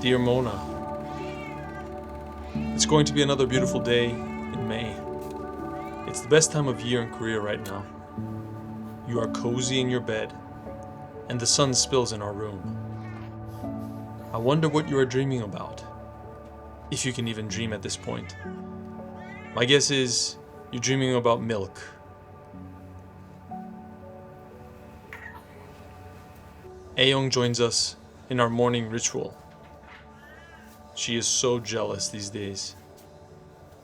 Dear Mona, it's going to be another beautiful day in May. It's the best time of year in Korea right now. You are cozy in your bed, and the sun spills in our room. I wonder what you are dreaming about, if you can even dream at this point. My guess is you're dreaming about milk. Ayoung joins us in our morning ritual. She is so jealous these days.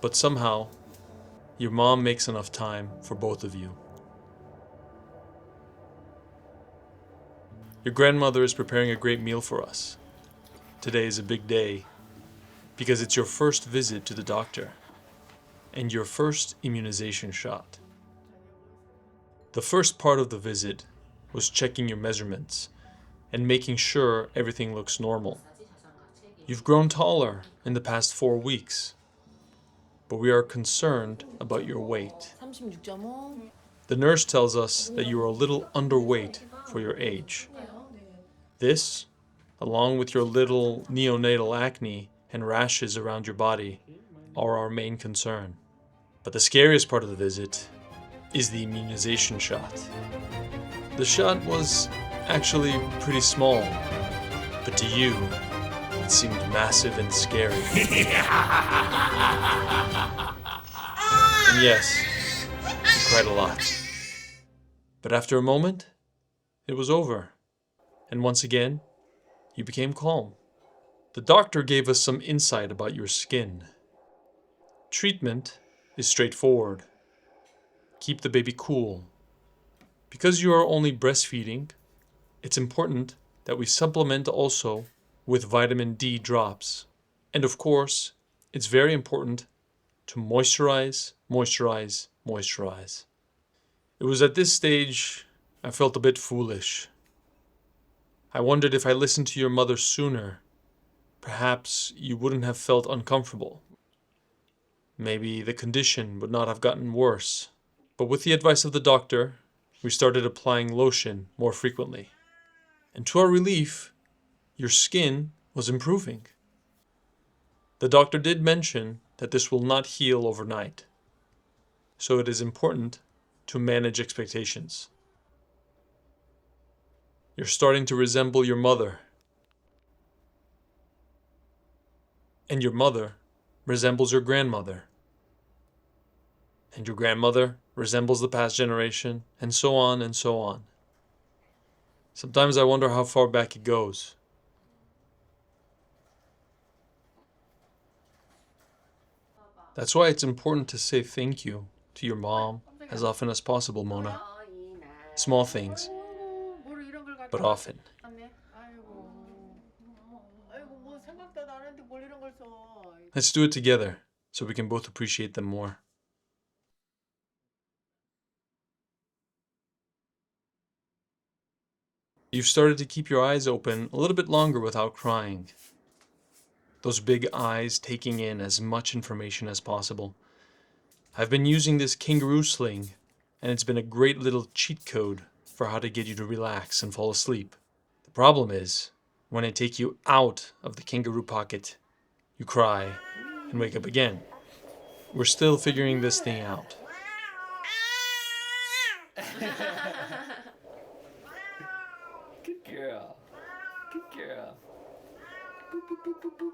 But somehow, your mom makes enough time for both of you. Your grandmother is preparing a great meal for us. Today is a big day because it's your first visit to the doctor and your first immunization shot. The first part of the visit was checking your measurements and making sure everything looks normal. You've grown taller in the past 4 weeks, but we are concerned about your weight. 36.5. The nurse tells us that you are a little underweight for your age. This, along with your little neonatal acne and rashes around your body, are our main concern. But the scariest part of the visit is the immunization shot. The shot was actually pretty small, but to you, it seemed massive and scary. And yes, you cried a lot. But after a moment, it was over. And once again, you became calm. The doctor gave us some insight about your skin. Treatment is straightforward. Keep the baby cool. Because you are only breastfeeding, it's important that we supplement also with vitamin D drops. And of course, it's very important to moisturize, moisturize, moisturize. It was at this stage I felt a bit foolish. I wondered if I listened to your mother sooner, perhaps you wouldn't have felt uncomfortable. Maybe the condition would not have gotten worse. But with the advice of the doctor, we started applying lotion more frequently. And to our relief, your skin was improving. The doctor did mention that this will not heal overnight, so it is important to manage expectations. You're starting to resemble your mother, and your mother resembles your grandmother, and your grandmother resembles the past generation, and so on and so on. Sometimes I wonder how far back it goes. That's why it's important to say thank you to your mom as often as possible, Mona. Small things, but often. Let's do it together so we can both appreciate them more. You've started to keep your eyes open a little bit longer without crying. Those big eyes taking in as much information as possible. I've been using this kangaroo sling, and it's been a great little cheat code for how to get you to relax and fall asleep. The problem is, when I take you out of the kangaroo pocket, you cry and wake up again. We're still figuring this thing out. Good girl. Good girl. Boop, boop, boop, boop, boop.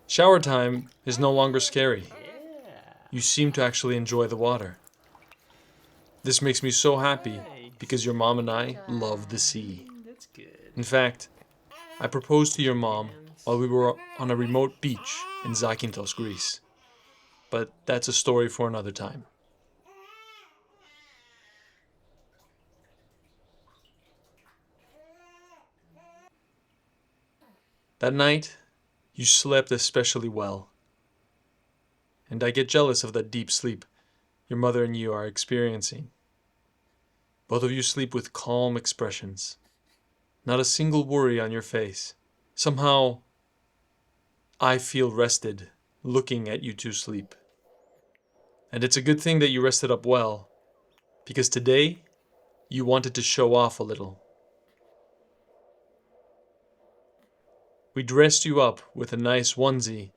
Shower time is no longer scary. Yeah. You seem to actually enjoy the water. This makes me so happy because your mom and I love the sea. That's good. In fact, I proposed to your mom while we were on a remote beach in Zakynthos, Greece. But that's a story for another time. That night, you slept especially well. And I get jealous of that deep sleep your mother and you are experiencing. Both of you sleep with calm expressions. Not a single worry on your face. Somehow, I feel rested looking at you two sleep. And it's a good thing that you rested up well, because today, you wanted to show off a little. We dressed you up with a nice onesie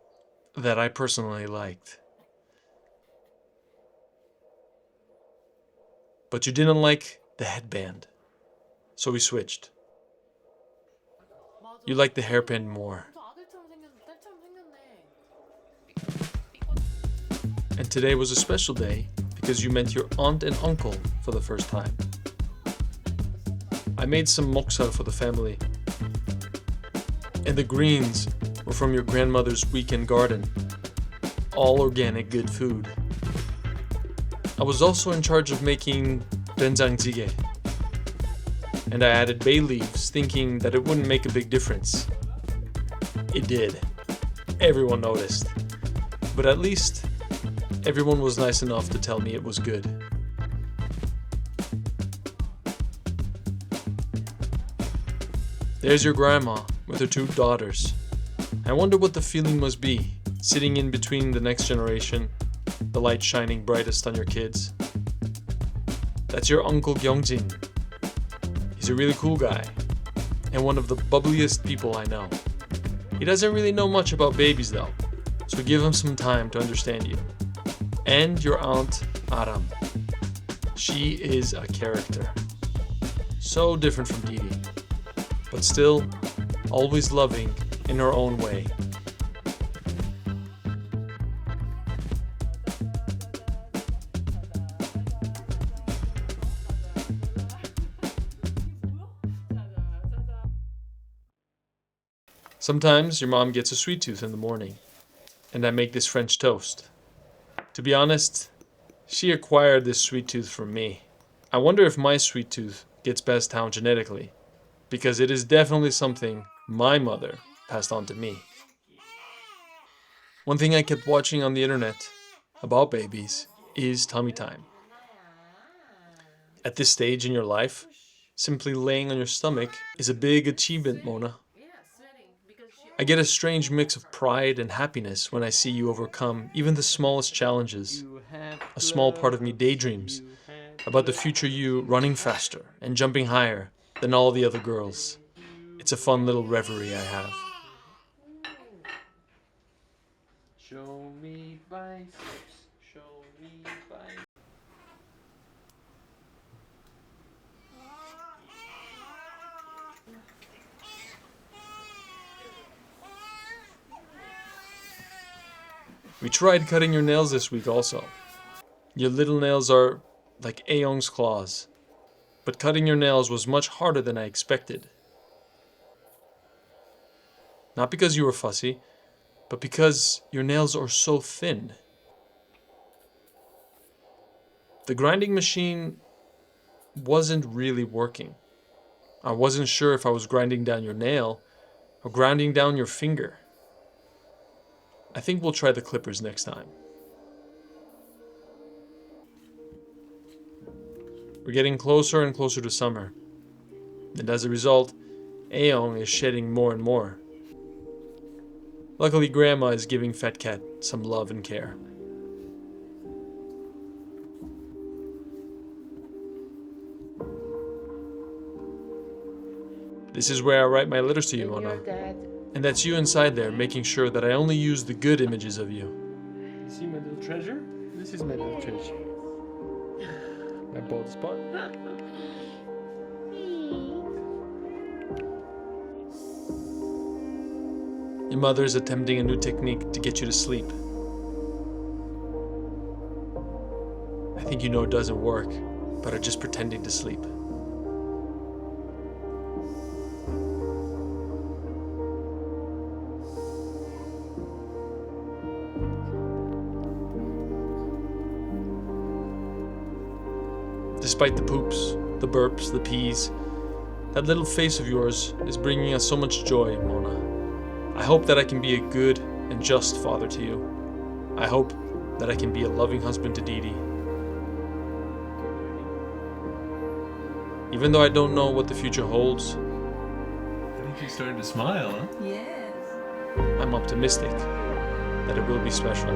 that I personally liked. But you didn't like the headband, so we switched. You liked the hairpin more. And today was a special day because you met your aunt and uncle for the first time. I made some moksar for the family. And the greens were from your grandmother's weekend garden. All organic good food. I was also in charge of making doenjang jjigae. And I added bay leaves thinking that it wouldn't make a big difference. It did. Everyone noticed. But at least everyone was nice enough to tell me it was good. There's your grandma with her two daughters. I wonder what the feeling must be, sitting in between the next generation, the light shining brightest on your kids. That's your Uncle Gyeongjin. He's a really cool guy, and one of the bubbliest people I know. He doesn't really know much about babies though, so give him some time to understand you. And your aunt, Aram. She is a character. So different from Didi, but still always loving in her own way. Sometimes your mom gets a sweet tooth in the morning, and I make this French toast. To be honest, she acquired this sweet tooth from me. I wonder if my sweet tooth gets passed down genetically, because it is definitely something my mother passed on to me. One thing I kept watching on the internet about babies is tummy time. At this stage in your life, simply laying on your stomach is a big achievement, Mona. I get a strange mix of pride and happiness when I see you overcome even the smallest challenges. A small part of me daydreams about the future you running faster and jumping higher than all the other girls. It's a fun little reverie I have. Show me biceps, show me biceps. We tried cutting your nails this week also. Your little nails are like Aeong's claws, but cutting your nails was much harder than I expected. Not because you were fussy, but because your nails are so thin. The grinding machine wasn't really working. I wasn't sure if I was grinding down your nail or grinding down your finger. I think we'll try the clippers next time. We're getting closer and closer to summer, and as a result, Aeong is shedding more and more. Luckily, Grandma is giving Fat Cat some love and care. This is where I write my letters to you, Mona. And that's you inside there, making sure that I only use the good images of you. You see my little treasure? This is my little treasure. My bald spot. Your mother is attempting a new technique to get you to sleep. I think you know it doesn't work, but are just pretending to sleep. Despite the poops, the burps, the pees, that little face of yours is bringing us so much joy, Mona. I hope that I can be a good and just father to you. I hope that I can be a loving husband to Didi. Even though I don't know what the future holds, I think she's starting to smile, huh? Yes. I'm optimistic that it will be special.